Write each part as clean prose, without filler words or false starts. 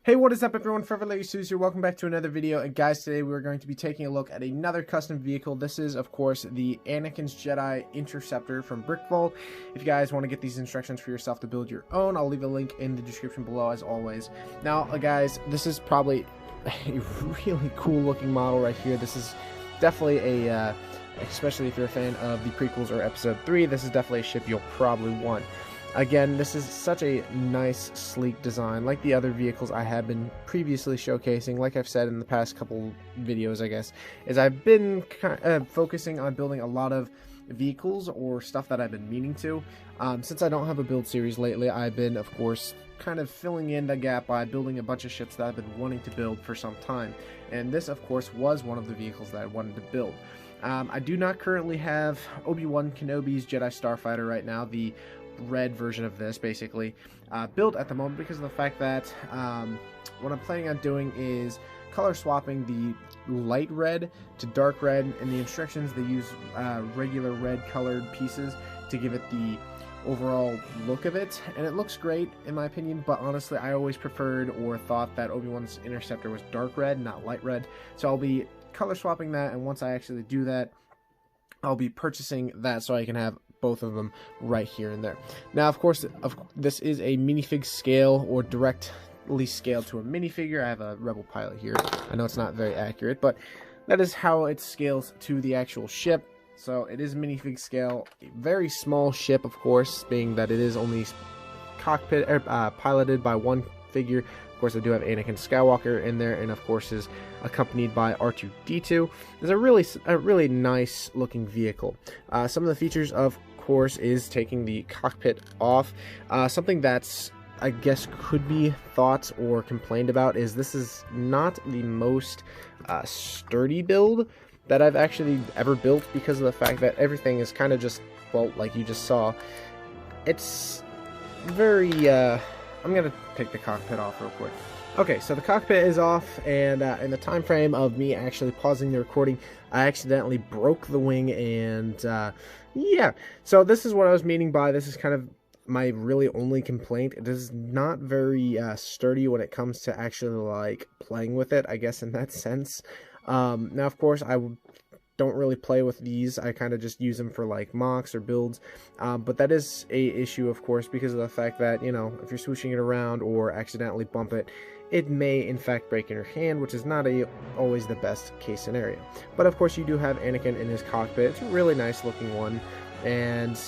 Hey, what is up everyone, Forever Lady Suze here, welcome back to another video, and guys, today we're going to be taking a look at another custom vehicle. This is, of course, the Anakin's Jedi Interceptor from Brickvualt. If you guys want to get these instructions for yourself to build your own, I'll leave a link in the description below as always. Now, guys, this is probably a really cool looking model right here. This is definitely a, especially if you're a fan of the prequels or episode 3, this is definitely a ship you'll probably want. Again, this is such a nice, sleek design, like the other vehicles I have been previously showcasing. Like I've said in the past couple videos, I guess, is I've been focusing on building a lot of vehicles or stuff that I've been meaning to. Since I don't have a build series lately, I've been, of course, kind of filling in the gap by building a bunch of ships that I've been wanting to build for some time. And this, of course, was one of the vehicles that I wanted to build. I do not currently have Obi-Wan Kenobi's Jedi Starfighter right now, the red version of this, basically, built at the moment, because of the fact that what I'm planning on doing is color swapping the light red to dark red. In the instructions, they use regular red colored pieces to give it the overall look of it, and it looks great in my opinion, but honestly I always preferred or thought that Obi-Wan's Interceptor was dark red, not light red. So I'll be color swapping that, and once I actually do that, I'll be purchasing that so I can have both of them right here and there. Now, of course, this is a minifig scale, or directly scaled to a minifigure. I have a Rebel pilot here. I know it's not very accurate, but that is how it scales to the actual ship. So it is minifig scale, a very small ship, of course, being that it is only cockpit piloted by one figure. Of course, I do have Anakin Skywalker in there, and of course is accompanied by R2-D2. It's a really nice looking vehicle. Some of the features, of course, is taking the cockpit off. Something that's, I guess, could be thought or complained about is this is not the most sturdy build that I've actually ever built, because of the fact that everything is kind of just, well, like you just saw. It's very I'm gonna take the cockpit off real quick. Okay, so the cockpit is off, and in the time frame of me actually pausing the recording, I accidentally broke the wing, and yeah. So this is what I was meaning by, this is kind of my really only complaint. It is not very sturdy when it comes to actually like playing with it, I guess, in that sense. Now, of course, I don't really play with these. I kind of just use them for like mocks or builds, but that is a issue, of course, because of the fact that, you know, if you're swooshing it around or accidentally bump it, it may in fact break in your hand, which is not always the best case scenario. But of course, you do have Anakin in his cockpit. It's a really nice looking one, and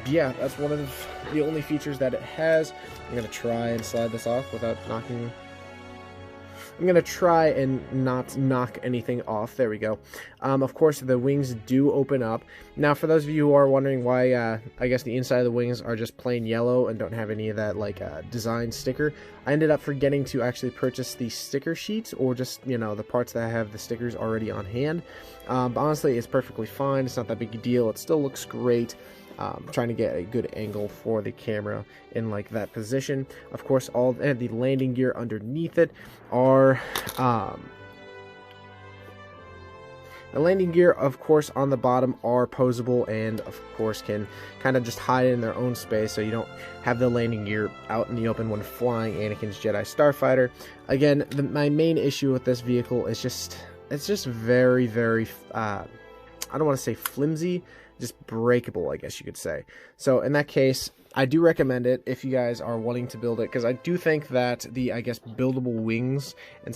yeah, that's one of the only features that it has. I'm gonna try and slide this off without knocking. I'm going to try and not knock anything off. There we go. Of course, the wings do open up. Now, for those of you who are wondering why, I guess the inside of the wings are just plain yellow and don't have any of that, like, design sticker, I ended up forgetting to actually purchase the sticker sheets, or just, you know, the parts that have the stickers already on hand. But honestly, it's perfectly fine. It's not that big a deal. It still looks great. Trying to get a good angle for the camera in like that position. Of course, all the landing gear underneath it are the landing gear, of course, on the bottom are posable, and of course can kind of just hide in their own space, so you don't have the landing gear out in the open when flying Anakin's Jedi Starfighter. Again, my main issue with this vehicle is it's just very, very I don't want to say flimsy, just breakable, I guess you could say. So in that case, I do recommend it if you guys are wanting to build it, because I do think that the, I guess, buildable wings,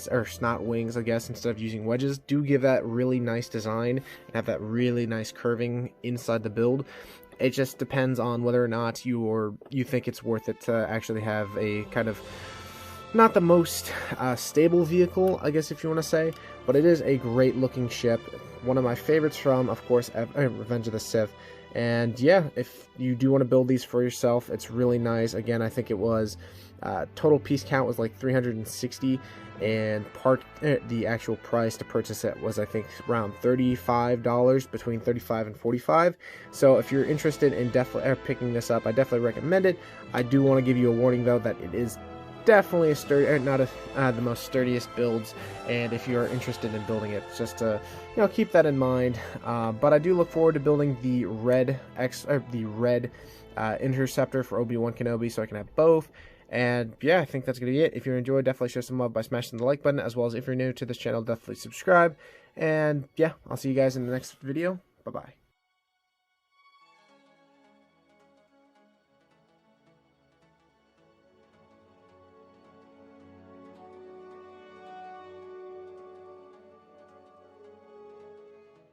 or not wings, I guess, instead of using wedges, do give that really nice design and have that really nice curving inside the build. It just depends on whether or not you think it's worth it to actually have a kind of not the most stable vehicle, I guess, if you want to say, but it is a great looking ship. One of my favorites from, of course, Revenge of the Sith. And yeah, if you do want to build these for yourself, it's really nice. Again, I think it was total piece count was like 360, and the actual price to purchase it was, I think, around $35, between $35 and $45. So if you're interested in definitely picking this up, I definitely recommend it. I do want to give you a warning though, that it is definitely a sturdy, not the most sturdiest builds, and if you are interested in building it, just to, you know, keep that in mind. But I do look forward to building the red Interceptor for Obi-Wan Kenobi, so I can have both. And yeah, I think that's going to be it. If you enjoyed, definitely show some love by smashing the like button, as well as if you're new to this channel, definitely subscribe. And yeah, I'll see you guys in the next video. Bye-bye.